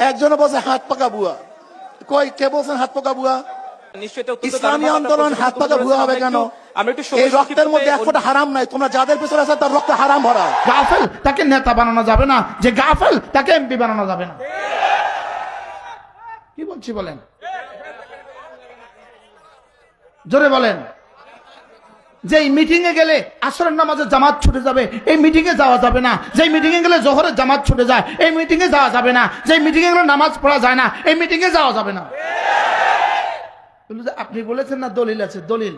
একজনে বলছে হাত পাকা বুয়া। কই কে বলছেন হাত পাকা বুয়া? ইসলামী আন্দোলন হাত পাকা ভুয়া হবে কেন? এই রক্তের মধ্যে এক ফোঁটা হারাম নাই। তোমরা যাদের পিছনে আছে তার রক্ত হারাম ভরা। গাফেল তাকে নেতা বানানো যাবে না, যে গাফেল তাকে এমপি বানানো যাবে না। কি বলছি বলেন, জোরে বলেন। যে মিটিং এ গেলে আসরের নামাজে জামাত ছুটে যাবে, এই মিটিং এ যাওয়া যাবে না। যে মিটিং এ গেলে জোহরের জামাত ছুটে যায়, এই মিটিং এ যাওয়া যাবে না। যে মিটিং এ গেলে নামাজ পড়া যায় না, এই মিটিং এ যাওয়া যাবে না। আপনি বলেছেন না দলিল আছে, দলিল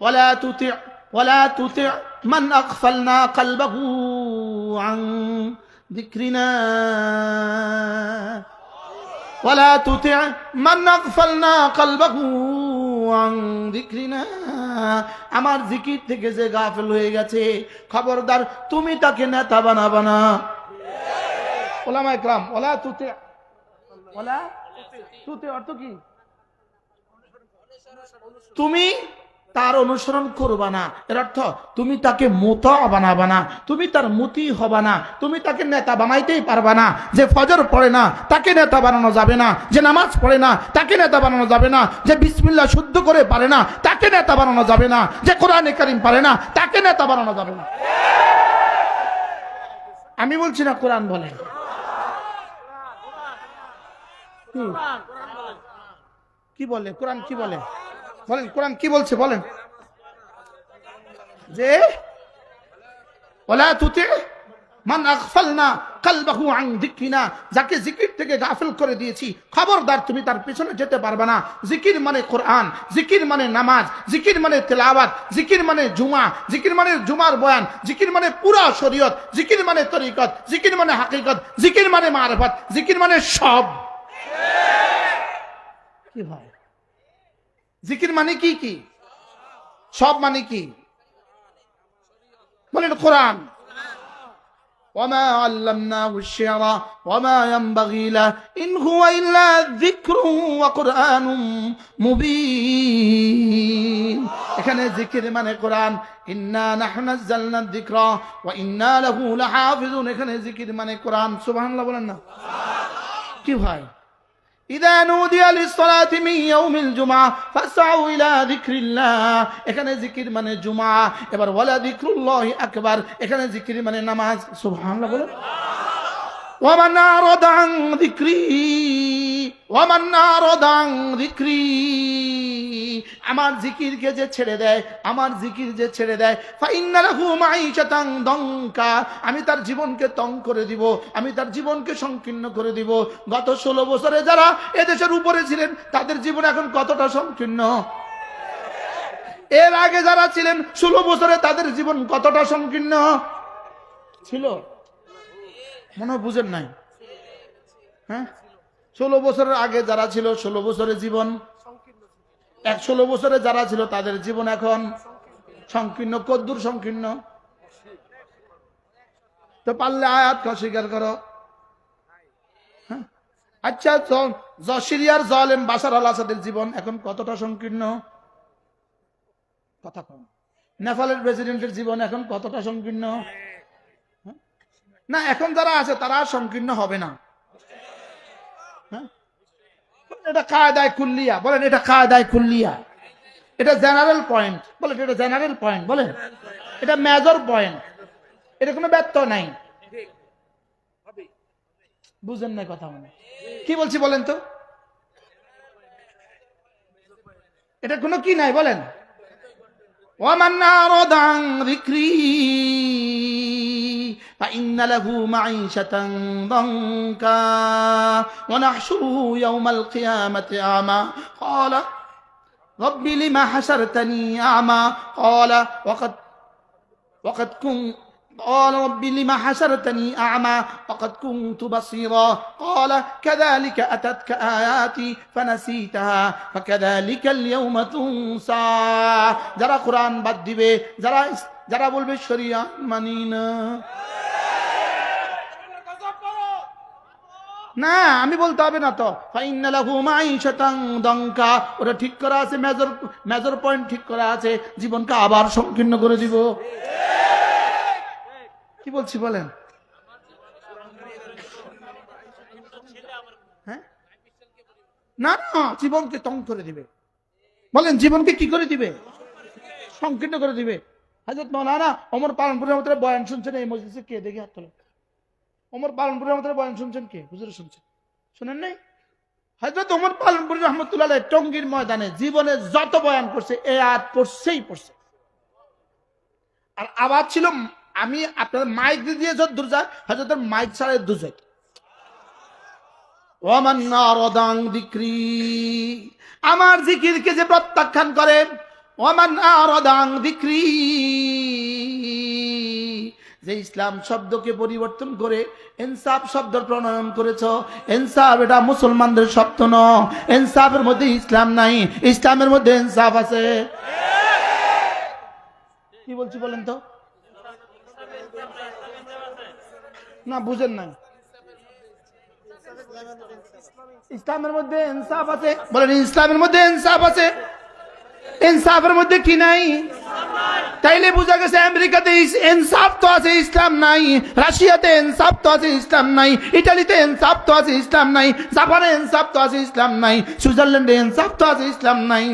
ওয়ালা তুতি মান আগফালনা কলবাহু আন যিকরিনা ওয়ালা তুতি মান আগফালনা কলবাহু আন যিকরিনা। আমার জিকির থেকে যে গাফেল হয়ে গেছে, খবরদার তুমি তাকে নেতা বানাবা না। ওলামা ইকরাম, ওয়ালা তুতি অর্থ কি? তুমি তার অনুসরণ করবা না, এর অর্থ তুমি তাকে মুতা বানাবা না, তুমি তার মুতি হবা না, তুমি তাকে নেতা বানাইতেই পারবা না। যে ফজর পড়ে না তাকে নেতা বানানো যাবে না, যে নামাজ পড়ে না তাকে নেতা বানানো যাবে না, যে বিসমিল্লাহ শুদ্ধ করে পারে না তাকে নেতা বানানো যাবে না, যে কোরআনে কারীম পারে না তাকে নেতা বানানো যাবে না। আমি বলছি না, কোরআন বলে। কি বলে কোরআন? কি বলে বলেন, কোরআন কি বলছে বলেন? যে ওয়ালা তুতি মান আগফালনা কলবাহু আন যিকরিনা, যাকে জিকির থেকে গাফিল করে দিয়েছি, খবরদার তুমি তার পিছনে যেতে পারবে না। জিকির মানে কোরআন, জিকির মানে নামাজ, জিকির মানে তেলাওয়াত, জিকির মানে জুমা, জিকির মানে জুমার বয়ান, জিকির মানে পুরা শরীয়ত, জিকির মানে তরিকত, জিকির মানে হাকিকত, জিকির মানে মারিফত, জিকির মানে সব। কি হয় জিকির মানে? কি কি সব মানে কি বলেন? কোরআন ওয়ামা আল্লামনাহু আশ-শি'রা ওয়ামা ইয়ানবাগী লা ইন হুয়া ইল্লা যিকরুন ওয়া কুরআনুম মুবিন। এখানে জিকির মানে কোরআন। ইন্না নাহনু নাযালনা যিকরা ওয়া ইন্না লাহু লাহাফিজুন। এখানে জিকির মানে কোরআন। সুবহানাল্লাহ বলেন না। কি ভাই, ইযা নুদিয়া লিস-সালাতি মিন ইয়াউমিল জুমআহ ফাসআউ ইলা যিকরিল্লাহ। এখানে জিকির মানে জুমা। এবার ওয়ালা যিকরুল্লাহি আকবার, এখানে জিকির মানে নামাজ। সুবহানাল্লাহ বলেন। ওয়া মান আরাদা আন যিকরি আমার জিকিরকে যে ছেড়ে দেয়, আমার জিকির যে ছেড়ে দেয়, ফাইন্না লাহু মাঈশাতান দঙ্কা, আমি তার জীবনকে তং করে দিব, আমি তার জীবনকে সংকীর্ণ করে দিব। গত 16 বছরে যারা এদেশের উপরে ছিলেন তাদের জীবন এখন কতটা সংকীর্ণ? এর আগে যারা ছিলেন 16 বছরে তাদের জীবন কতটা সংকীর্ণ ছিল? মনে হয় বুঝেন নাই। হ্যাঁ, 16 বছরের আগে যারা ছিল 16 বছরের জীবন, 16 বছরে যারা ছিল তাদের জীবন এখন সংকীর্ণ। কদ্দুর সংকীর্ণ? তো পারলে আয়াত স্বীকার করো। আচ্ছা, সিরিয়ার জালেম বাশার আল আসাদের জীবন এখন কতটা সংকীর্ণ? কথা কম। নেপালের প্রেসিডেন্টের জীবন এখন কতটা সংকীর্ণ? না, এখন যারা আছে তারা সংকীর্ণ হবে না। এটা কায়দায়ে কুল্লিয়া বলেন, এটা কায়দায়ে কুল্লিয়া, এটা জেনারেল পয়েন্ট বলেন, এটা জেনারেল পয়েন্ট বলেন, এটা মেজর পয়েন্ট, এটা কোনো ব্যত্যয় নাই। বুঝেন না কথা? মানে কি বলছি বলেন তো? এটা কোনো কি নাই বলেন? ওয়ামান আরাদা আন যিকরি ফাইন্না লাহু মাঈশাতান দঙ্কা ওয়া নাহশুরুহু ইয়াওমাল কিয়ামাতি আমা ক্বালা রাব্বি লিমা হাশারতানি আমা ক্বালা ওয়াকাদ قال رب لما حشرتني أعمى وقد كنت بصيرا قال كذلك أتتك آياتي فنسيتها فكذلك اليوم تنسى। যারা কোরআন বাদ দিবে, যারা বলবে শরিয়াত মানি না, না আমি বলতে হবে না তো। ফাইন্না লাহু মাঈশাতান দঙ্কা, ওটা ঠিক করা আছে, মেজর পয়েন্ট ঠিক করা আছে, জীবনকে আবার সংকীর্ণ করে দিব। কি বলছি বলেন? হ্যাঁ, না না, জীবনকে তং করে দিবে। বলেন জীবনকে কি করে দিবে? সংকীর্ণ করে দিবে। হযরত মাওলানা ওমর পালনপুরের রহমতুল্লাহ বয়ান শুনছেন এই মজলিসে? কে দেখি হাত তোলেন। ওমর পালনপুরের রহমতুল্লাহ বয়ান শুনছেন কে? হুজুর শুনছেন? শুনেন নাই? হযরত ওমর পালনপুরি রহমতুল্লাহ আলাইহি টঙ্গীর ময়দানে জীবনে যত বয়ান করছে এই আয়াত পড়ছে। আর আওয়াজ ছিল, আমি আপনাদের মাইক দিয়ে যত দূর যায়, হযরতের মাইক ছাড়া দূর যায়। ওয়ামান নারাদান যিকরি, আমার জিকিরকে যে প্রত্যাখ্যান করে, ওয়ামান নারাদান যিকরি, যে ইসলাম শব্দকে পরিবর্তন করে ইনসাফ শব্দ প্রণয়ন করেছ, ইনসাফ এটা মুসলমানদের শব্দ নয়। ইনসাফের মধ্যে ইসলাম নাই, ইসলামের মধ্যে ইনসাফ আছে। কি বলছি বলেন তো? না বুঝেন না। ইসলামের মধ্যে ইনসাফ আছে, বলেন ইসলামের মধ্যে ইনসাফ আছে। ইনসাফের মধ্যে কি নাই? তাইলে বোঝা গেছে আমেরিকাতে ইনসাফ তো আছে, ইসলাম নাই। রাশিয়াতে ইনসাফ তো আছে, ইসলাম নাই। ইটালিতে ইনসাফ তো আছে, ইসলাম নাই। জাপানে ইনসাফ তো আছে, ইসলাম নাই। সুইজারল্যান্ডে ইনসাফ তো আছে, ইসলাম নাই।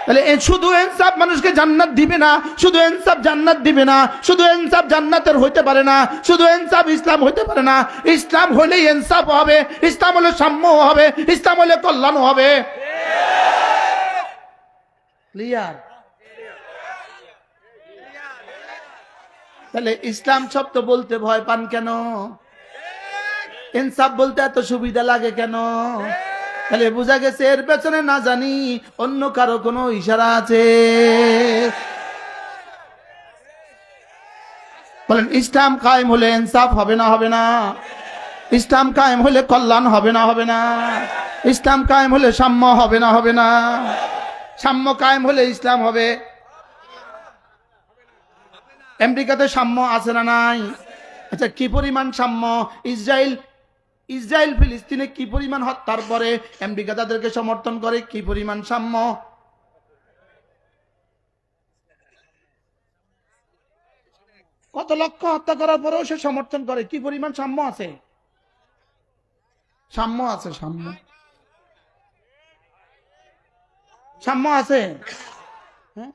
তাহলে শুধু ইনসাফ মানুষকে জান্নাত দিবে না, শুধু ইনসাফ জান্নাত দিবে না, শুধু ইনসাফ জান্নাতের হইতে পারে না, শুধু ইনসাফ ইসলাম হইতে পারে না। ইসলাম হলেই ইনসাফ হবে, ইসলাম হলে সাম্য হবে, ইসলাম হলে কল্যাণ হবে। ক্লিয়ার? তাহলে ইসলাম শব্দ বলতে ভয় পান কেন? ইনসাফ বলতে এত সুবিধা লাগে কেন? তাহলে বোঝা গেছে এর পেছনে না জানি অন্য কারো কোনো ইশারা আছে। বলেন ইসলাম কায়েম হলে ইনসাফ হবে না? হবে না? ইসলাম কায়েম হলে কল্যাণ হবে না? হবে না? ইসলাম কায়েম হলে সাম্য হবে না? হবে না? সাম্য কায়েম হলে ইসলাম হবে। আমেরিকাতে সাম্য আছে না নাই? আচ্ছা, কি পরিমাণ সাম্য? ইসরায়েল ফিলিস্তিনে কি পরিমাণ হত্যার পরে আমেরিকা তাদেরকে সমর্থন করে, কি পরিমাণ সাম্য? কত লক্ষ হত্যা করার পরেও সে সমর্থন করে, কি পরিমাণ সাম্য আছে? সাম্য আছে, সাম্য সাম্য আছে। হ্যাঁ,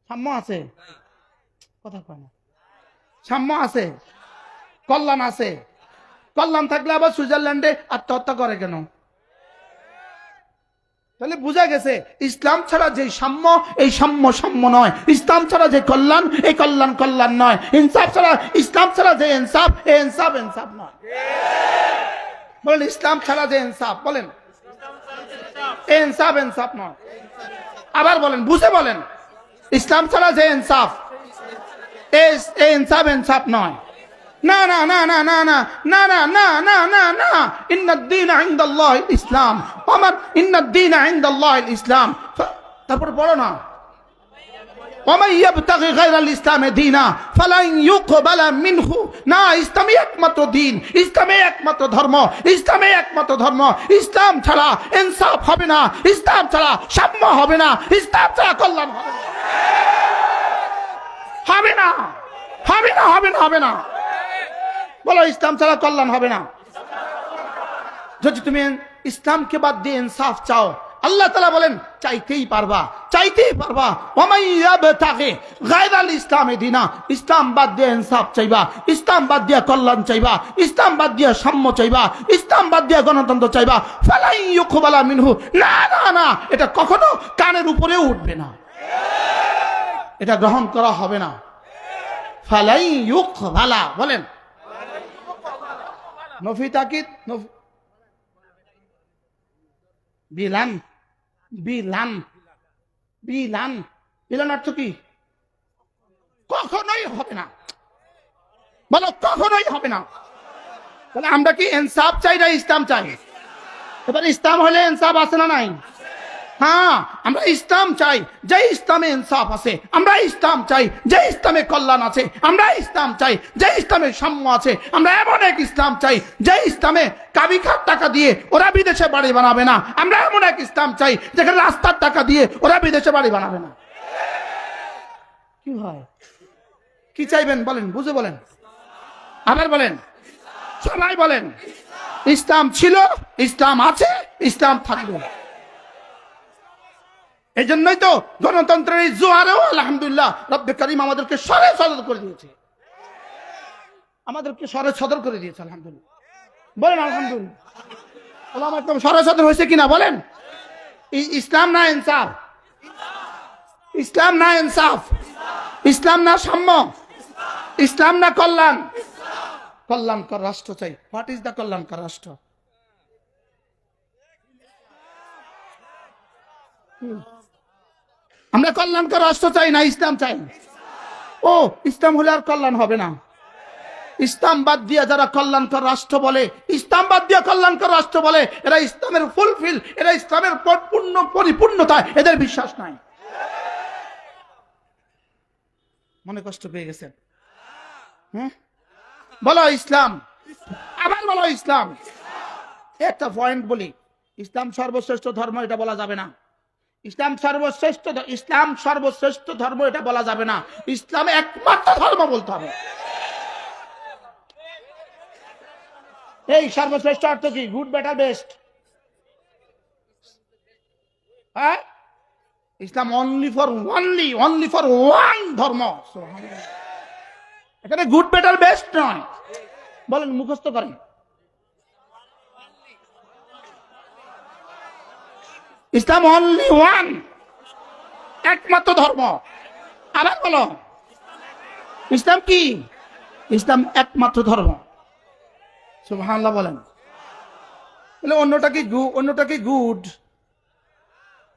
সাম্য আছে, কথা কয় না। সাম্য আছে, কল্যাণ আছে। কল্যাণ থাকলে আবার সুইজারল্যান্ডে আত্মহত্যা করে কেন? তাহলে বোঝা গেছে ইসলাম ছাড়া যে সাম্য, এই সাম্য সাম্য নয়। ইসলাম ছাড়া যে কল্যাণ, এই কল্যাণ কল্যাণ নয়। ইনসাফ ছাড়া, ইসলাম ছাড়া যে ইনসাফ, এই ইনসাফ ইনসাফ নয়। বলেন ইসলাম ছাড়া যে ইনসাফ, বলেন এই ইনসাফ ইনসাফ নয়। আবার বলেন, বুঝে বলেন, ইসলাম ছাড়া যে ইনসাফ, এই ইনসাফ ইনসাফ নয়। না না না না না না না না না না না না, ইন্নাদ-দীন ইনদাল্লাহিল ইসলাম। আমার ইন্নাদ-দীন ইনদাল্লাহিল ইসলাম। তারপর বলো না, ওয়ামান ইয়াবতাগি গায়রাল ইসলামি দীনা ফালান ইউকবালা মিনহু। না, ইসলামই একমাত্র দিন, ইসলামই একমাত্র ধর্ম, ইসলামই একমাত্র ধর্ম। ইসলাম ছাড়া ইনসাফ হবে না, ইসলাম ছাড়া সাম্য হবে না, ইসলাম ছাড়া কল্যাণ হবে না। হবে না, হবে না, হবে না, হবে না। বলো ইসলাম ছাড়া কল্যাণ হবে না। যদি তুমি ইসলামকে বাদ দিয়ে ইনসাফ চাও, আল্লাহ তাআলা বলেন চাইতেই পারবা, চাইতেই পারবা। ওয়ামান ইয়াবতাগি গায়রাল ইসলামি দীনা, ইসলাম বাদ দিয়ে ইনসাফ চাইবা, ইসলাম বাদ দিয়ে কল্যাণ চাইবা, ইসলাম বাদ দিয়ে সাম্য চাইবা, ইসলাম বাদ দিয়ে গণতন্ত্র চাইবা, ফালান ইউকবালা মিনহু। না না না, এটা কখনো কানের উপরেও উঠবে না, এটা গ্রহণ করা হবে না। ফালান ইউকবালা, বলেন নফি তাকিদ, বিলান বিলান বিলান বিলান অর্থ কি? কখনোই হবে না। বলো কখনোই হবে না। তাহলে আমরা কি ইনসাফ চাই না ইসলাম চাই? এবার ইসলাম হলে ইনসাফ আছে না নাই? হ্যাঁ, আমরা ইসলাম চাই যে ইসলামে ইনসাফ আছে, আমরা ইসলাম চাই যে ইসলামে কল্যাণ আছে, আমরা ইসলাম চাই যে ইসলামে সাম্য আছে, আমরা এমন এক ইসলাম চাই যে ইসলামে কাবিখার টাকা দিয়ে ওরা বিদেশে বাড়ি বানাবে না, আমরা এমন এক ইসলাম চাই যেখানে রাস্তার টাকা দিয়ে ওরা বিদেশে বাড়ি বানাবে না। কি হয়? কি চাইবেন বলেন, বুঝে বলেন, আবার বলেন, সবাই বলেন। ইসলাম ছিল, ইসলাম আছে, ইসলাম থাকবে। এই জন্যই তো গণতন্ত্রের এই জোয়ারেও আলহামদুলিল্লাহ রব্বে করিম আমাদেরকে সরে সদর করে দিয়েছে, আমাদেরকে সরে সদর করে দিয়েছে আলহামদুলিল্লাহ। বলেন আলহামদুলিল্লাহ। ওলামা একদম সরে সদর হয়েছে কিনা বলেন? ইসলাম না ইনসাফ, ইসলাম না ইনসাফ, ইসলাম না সাম্য, ইসলাম না কল্যাণ। কল্যাণকর রাষ্ট্র চাই। হোয়াট ইজ দ্য কল্যাণকর রাষ্ট্র? আমরা কল্যাণকর রাষ্ট্র চাই না ইসলাম চাই। ও ইসলাম হলে আর কল্যাণ হবে না। ইসলাম বাদ দিয়ে যারা কল্যাণকর রাষ্ট্র বলে, ইসলাম বাদ দিয়ে কল্যাণকর রাষ্ট্র বলে, এরা ইসলামের ফুলফিল, এরা ইসলামের পূর্ণ পরিপূর্ণতা এদের বিশ্বাস নাই। মনে কষ্ট পেয়ে গেছেন? হ্যাঁ, বলো ইসলাম, আবার বলো ইসলাম। একটা পয়েন্ট বলি, ইসলাম সর্বশ্রেষ্ঠ ধর্ম এটা বলা যাবে না। ইসলাম সর্বশ্রেষ্ঠ ধর্ম এটা বলা যাবে না। ইসলাম একমাত্র ধর্ম বলতে হবে। এই সর্বশ্রেষ্ঠ অর্থ কি? Good, better, best? হ্যাঁ, ইসলাম অনলি ফর ওয়ান ধর্ম। এখানে গুড, বেটার, বেস্ট নয়। বলেন, মুখস্থ করেন। ইসলাম অনলি ওয়ান, একমাত্র ধর্ম। আবার বলো, ইসলাম কি? ইসলাম একমাত্র ধর্ম। সুবহানাল্লাহ বলেন। তাহলে অন্যটা কি গুড,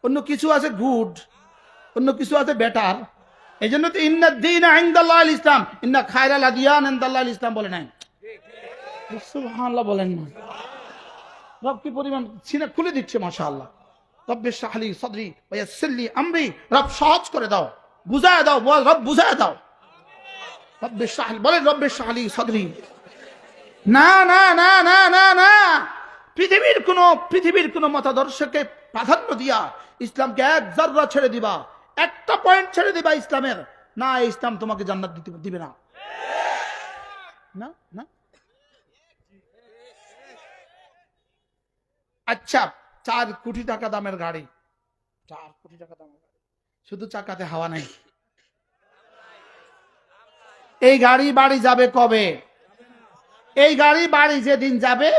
অন্য কিছু আছে গুড, অন্য কিছু আছে বেটার। এই জন্য তো ইন্না দ্বীনা ইনদাল্লাহিল ইসলাম, ইন্না খায়রাল আদিয়ান ইনদাল্লাহিল ইসলাম বলে নাই। সুবহানাল্লাহ বলেন না। রব কি পরিমাণ সিনা খুলে দিচ্ছে, মাশাআল্লাহ। রব্বে শাহলি সদরি ওয়া ইয়াসসিরলি আমরি, রব সহজ করে দাও, বুঝায় দাও, রব বুঝায় দাও। রব্বে শাহলি বলেন, রব্বে শাহলি সদরি। না না না না না না, পৃথিবীর কোন মতাদর্শকে প্রাধান্য দিয়া ইসলামকে এক যাররা ছেড়ে দিবা, একটা পয়েন্ট ছেড়ে দিবা ইসলামের, না ইসলাম তোমাকে জান্নাত দিবে না। না না। আচ্ছা, 4 কোটি টাকা দামের গাড়ি, 4 কোটি টাকা দামের গাড়ি, শুধু চাকাতে হাওয়া নাই। এই গাড়ি বাড়ি যাবে কবে? এই গাড়ি বাড়ি যেদিন যাবে,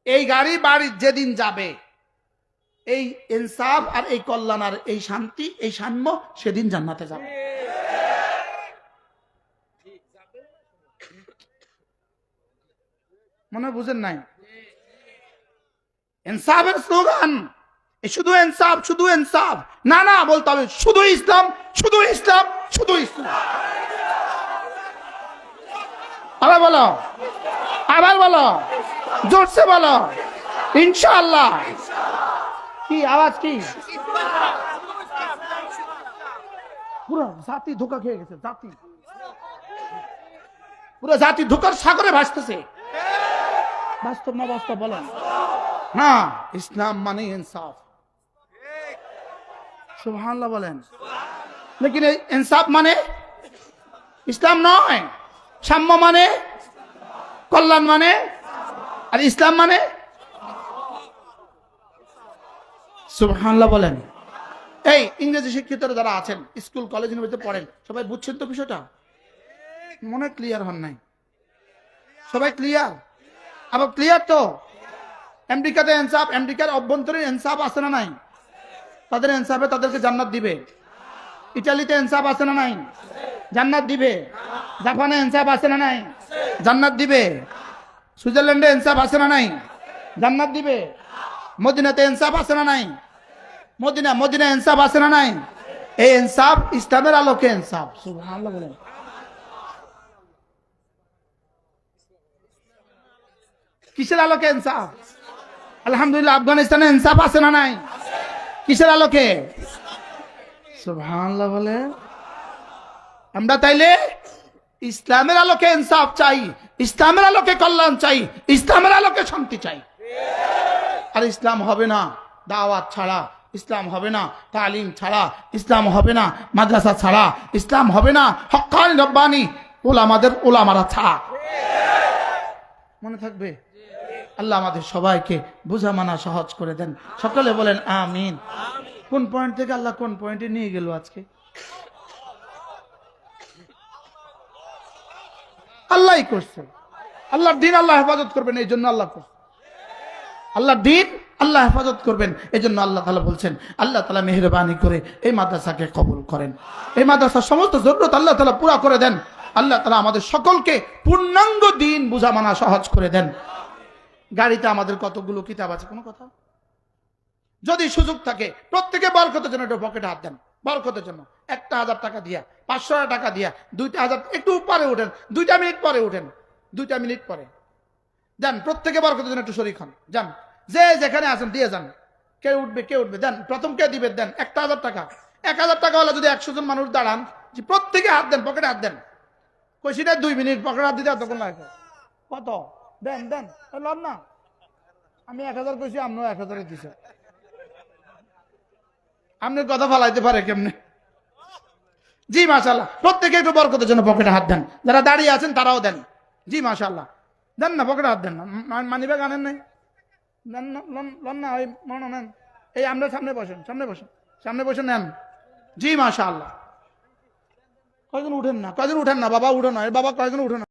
এই গাড়ি বাড়ি যেদিন যাবে, এই ইনসাফ আর এই কল্যাণ আর এই শান্তি, এই সাম্য সেদিন জান্নাতে যাবে। মনে বুঝেন নাই? ইনসাফের স্লোগান শুধু ইনসাফ, শুধু ইনসাফ না, না বলতে হবে শুধু ইসলাম, শুধু ইসলাম, শুধু ইসলাম। আবার বলো, আবার বলো, জোরসে বলো, ইনশাআল্লাহ। কি আওয়াজ? কি পুরো জাতি ধোকা খেয়ে গেছে, পুরো জাতি ধোকার সাগরে ভাসতেছে। বাস্তব না বাস্তব বলেন? হ্যাঁ, ইসলাম মানে ইনসাফ। সুবহানাল্লাহ বলেন। লেকিন ইনসাফ মানে ইসলাম নয়, সাম্য মানে, কল্যাণ মানে, আর ইসলাম মানে। সুবহানাল্লাহ বলেন। এই ইংরেজি শিক্ষিতরা যারা আছেন, স্কুল কলেজ ইউনিভার্সিটিতে পড়েন, সবাই বুঝছেন তো বিষয়টা? মনে ক্লিয়ার হন নাই? সবাই ক্লিয়ার? আবার ক্লিয়ার তো? আমেরিকাতে ইনসাফ, আমেরিকার অভ্যন্তরীণ ইনসাফ আছে না নাই? তাদের ইনসাফে তাদেরকে জান্নাত দিবে। ইটালিতে ইনসাফ আছে না নাই? জান্নাত দিবে। জাপানে ইনসাফ আছে না নাই? জান্নাত দিবে। সুইজারল্যান্ডে ইনসাফ আছে না নাই? জান্নাত দিবে। মদিনাতে ইনসাফ আছে না নাই? মদিনা ইনসাফ আছে না নাই? এই ইনসাফ ইসলামের আলোকে ইনসাফ। সুবহানাল্লাহ বলেন। কিসের আলোকে ইনসাফ? আলহামদুলিল্লাহ, আফগানিস্তানে ইনসাফ আছে না নাই? কিসের আলোকে? সুবহানাল্লাহ বলে। আমরা তাইলে ইসলামের আলোকে ইনসাফ চাই, ইসলামের আলোকে কল্যাণ চাই, ইসলামের আলোকে শান্তি চাই। আর ইসলাম হবে না দাওয়াত ছাড়া, ইসলাম হবে না তালিম ছাড়া, ইসলাম হবে না মাদ্রাসা ছাড়া, ইসলাম হবে না হক্কানি রব্বানি ওলামারা ছাড়া। মনে থাকবে? আল্লাহ আমাদের সবাইকে বোঝা মানা সহজ করে দেন। সকলে বলেন আমিন। কোন পয়েন্ট থেকে আল্লাহ কোন পয়েন্টে নিয়ে গেল আজকে? আল্লাহই করছে। আল্লাহর দিন আল্লাহ হেফাজত করবেন, এই জন্য আল্লাহ করছে। আল্লাহর দিন আল্লাহ হেফাজত করবেন, এই জন্য আল্লাহ তাআলা বলছেন, আল্লাহ তাআলা মেহেরবানি করে এই মাদ্রাসাকে কবুল করেন। এই মাদ্রাসার সমস্ত জরুরত আল্লাহ তাআলা পুরা করে দেন। আল্লাহ তাআলা আমাদের সকলকে পূর্ণাঙ্গ দিন বুঝা মানা সহজ করে দেন। গাড়িতে আমাদের কতগুলো কিতাব আছে, কোনো কথা? যদি সুযোগ থাকে প্রত্যেকে বরকতের জন্য একটু পকেটে হাত দেন। বরকতের জন্য 1000 টাকা দিয়া, 500 টাকা দিয়া, 2000, একটু পরে উঠেন, 2 মিনিট পরে উঠেন, 2 মিনিট পরে দেন। প্রত্যেকে বরকতের জন্য একটু শরীক হন, যান, যে যেখানে আছেন দিয়ে যান। কে উঠবে দেন, প্রথম কে দিবে দেন। 1000 টাকা, 1000 টাকা হলে যদি 100 জন মানুষ দাঁড়ান, যে প্রত্যেকে হাত দেন, পকেটে হাত দেন। কইছি না 2 মিনিট পকেটে হাত দিতে তখন লাগে কত? দেন দেন, লন না। আমি 1000 কইছি, আপনিও 1000 দিছে। আপনি কথা ফালাইতে পারে কেমনে? জি মাশাআল্লাহ, প্রত্যেকে একটু বরকতের জন্য পকেটে হাত দেন। যারা দাঁড়িয়ে আছেন তারাও দেন। জি মাশাআল্লাহ, দেন না, পকেটে হাত দেন না। মানিব্যাগ আনেন নাই? দেন না, লন না, ওই মনে নেন। এই আমরা সামনে বসেন, সামনে বসে নেন। জি মাশাআল্লাহ। কয়জন উঠেন না বাবা, উঠো না বাবা, কয়জন উঠে না।